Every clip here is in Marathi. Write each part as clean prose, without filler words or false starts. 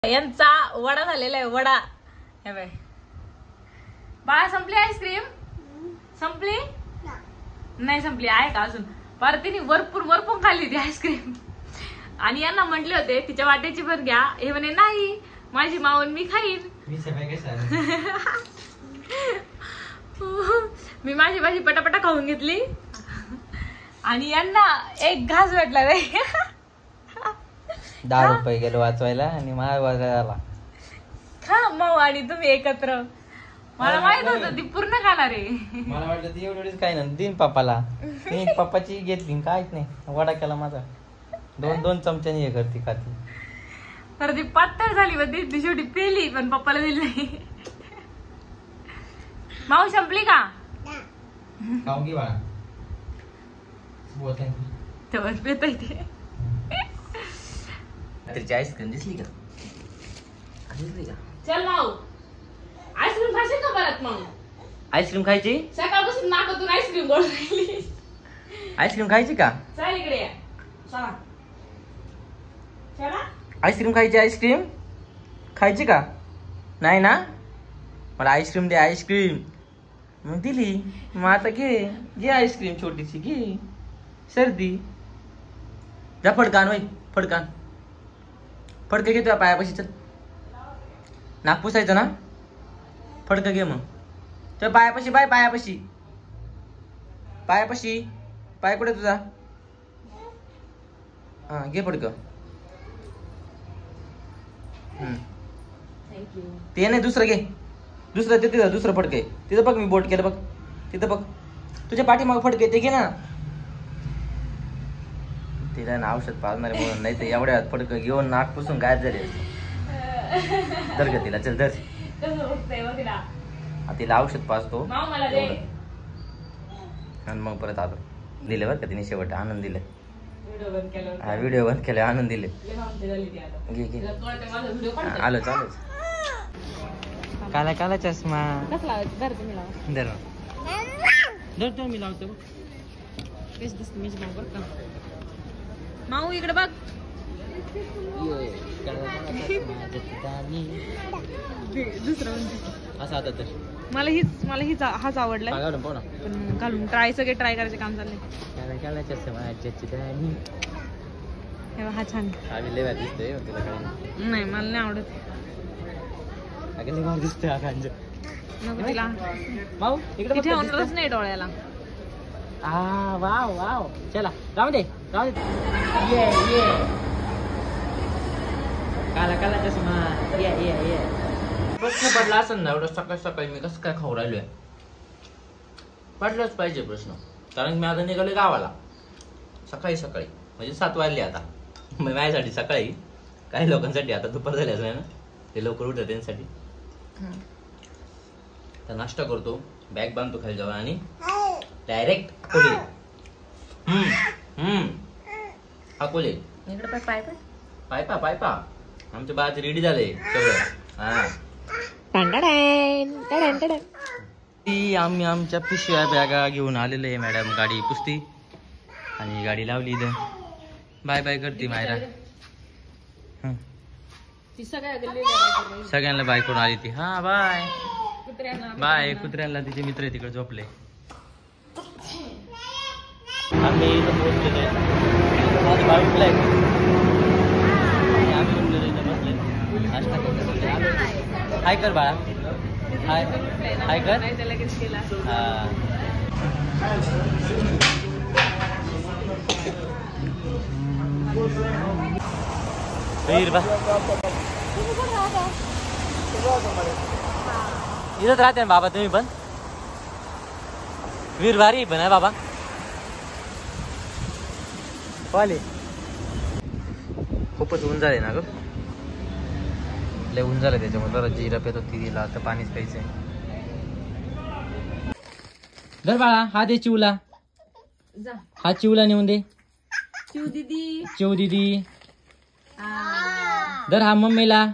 यांचा वडा झालेला आहे वडा. हे बाय बाळा, संपली आईस्क्रीम? संपली नाही? संपली आहे का अजून? परतीने वरपून खाल्ली ती आईस्क्रीम. आणि यांना म्हटले होते तिच्या वाट्याची पण घ्या, हे म्हणे नाही माझी मावून मी खाईन. मी माझी पटापटा खाऊन घेतली आणि यांना एक घास भेटला रे. 10 रुपये गेलो वाचवायला आणि मला वाजायला खा माऊ आणि तुम्ही एकत्र. मला माहित होतं ती पूर्ण खाणार आहे. मला वाटलं ती एवढीच काय ना दिन पप्पाला. मी पप्पाची घेतली काहीच नाही. वडा केला माझा. 2 चमच्यानी हे करती खाती. तर ती पातळ झाली होती ती शेवटी पेली पण पप्पाला दिली नाही. माऊ संपली का? खाऊन घे बाळा. तेव्हा पेत ते. रात्रीची आईस्क्रीम दिसली का? चल माऊ आईस्क्रीम खाशील का परत? मग आईस्क्रीम खायची? सकाळपासून नाकातून आईस्क्रीम गोळ राहिली. आईस्क्रीम खायची का? चल इकडे या. चला चला. आईस्क्रीम खायची? आईस्क्रीम खायची का? नाही ना? मला आईस्क्रीम दे आईस्क्रीम. मग दिली. मग आता घे आईस्क्रीम छोटीशी घे. सर्दी जा फडकान वय फडकान. फडकं घे तुझ्या पायापाशी. चल नाक पुसायचं ना? फडकं घे मग तुझ्या पायापाशी. पाय कुठे तुझा? हा घे फडकं. ते नाही दुसरं घे. दुसरं ते तिथं दुसरं फडकं आहे तिथं बघ. मी बोट केलं बघ तिथं बघ. तुझ्या पाठीमाग फडकं आहे ते घे ना. तिला ना औषध पाजणारे म्हणून नाही तर एवढ्या फडकं घेऊन नाक पुसून गायब झाले. धर ग तिला. चल धर. तिला औषध पाजतो आणि मग परत आलो. दिले बरं का तिने शेवट आनंद दिले. हा व्हिडिओ बंद केला आनंद दिले. घे घे आलो चालू. काला चष्मा धर मी लावतो. माऊ इकडे बघ. असं आता तर मला हाच आवडलाय. पण घालून सगळे ट्राय करायचे काम चाललंय. हा छान. नाही मला नाही आवडत. नको तिला. माऊ इकडे ठेवणारच नाही डोळ्याला. वाव चला जाऊ दे. ये काला चष्मा. ये प्रश्न पडला असेल ना एवढं सकाळी मी कसं काय खाऊ राहिलोय? पडलाच पाहिजे प्रश्न. कारण मी आता निघाले गावाला सकाळी म्हणजे 7 वाजले. आता माझ्यासाठी सकाळी, काही लोकांसाठी आता दुपार झाली असं ना. ते लवकर उठत त्यांसाठी. तर नाश्ता करतो, बॅग बांधतो खाली जाऊन आणि डायरेक्ट अकोले. अकोले इकडे पायपा आमच्या बाळाचे रेडी झाले सगळं. आम्ही आमच्या पिशव्या बॅगा घेऊन आलेलो आहे. मॅडम गाडी पुसती आणि गाडी लावली इथं. बाय करते मायरा. सगळ्यांना बाय करून आली ती. हा बाय कुत्र्यांना तिचे मित्र तिकडे झोपले. आम्ही इथं पोहोचलेलो आहे. आम्ही झोपलेलो इथं बसले. नाश्ता करतो. हाय कर बाळा. हाय कर. हा इथंच राहते ना बाबा तुम्ही पण? वीर भारी पण आहे बाबा. पाले खूपच ऊन झाले ना ग. लय ऊन झालं त्याच्यामुळे जरा जिरा पेत होती तिला. तर पाणीच प्यायचंय. धर बाळा हा दे चिवला. हा चिवला नेऊन दे. चिव दीदी धर हा मम्मीला.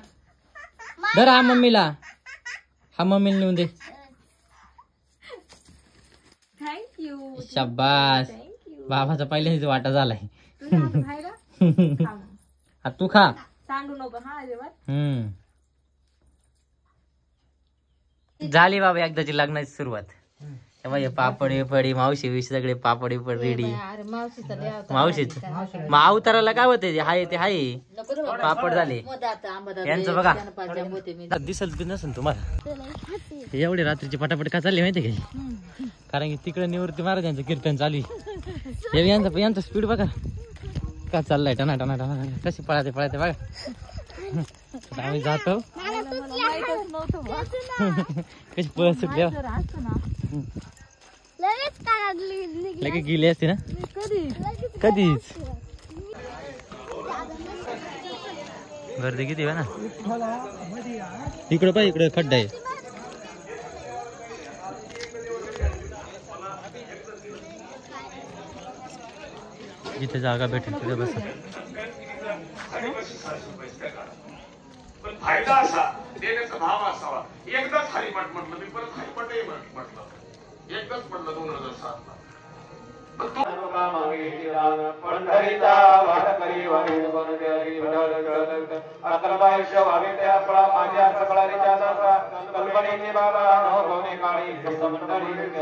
हा मम्मीला नेऊन दे. थँक्यू. शाबास. बाबाचा पहिल्याच वाटा झालाय. तू खा. सांडू नको हा जेवण. झाली बाबा एकदाची लग्नाची सुरुवात. तेव्हा हे पापड बिपडी मावशी विष सगळे पापड बिपड रेडी. अरे मावशीचा लय होता. मावशीच मग अवताराला काय होते ते हाय पापड झाले यांचं बघा. दिसत बी नसेल तुम्हाला एवढे रात्रीचे पटापट का चालले माहिती का? कारण की तिकडे निवृत्ती महाराजांचं कीर्तन चालू आहे. यांचा स्पीड बघा का चाललाय टना टना टना कशी पळाते पळाते बघा. आम्ही जातो कशी पळ सुटली लगेच गेली असते ना कधीच. गर्दी किती आहे ना इकडं पाहिजे इकडे खड्डा आहे. जिथे जागा भेटेल तिथे बसा. फायदा असा देण्याचा भाव असावा. एकदाच हरिपाठ म्हटलं मी परत हरिपाठही म्हटलं एकदाच म्हटलं 2007 ला. पंढरीचा वारकरी वारी अकलमायुष्य व्हावे त्या माझ्या सकळारीच्या कल्पनेचे बाबा काळी मंडळी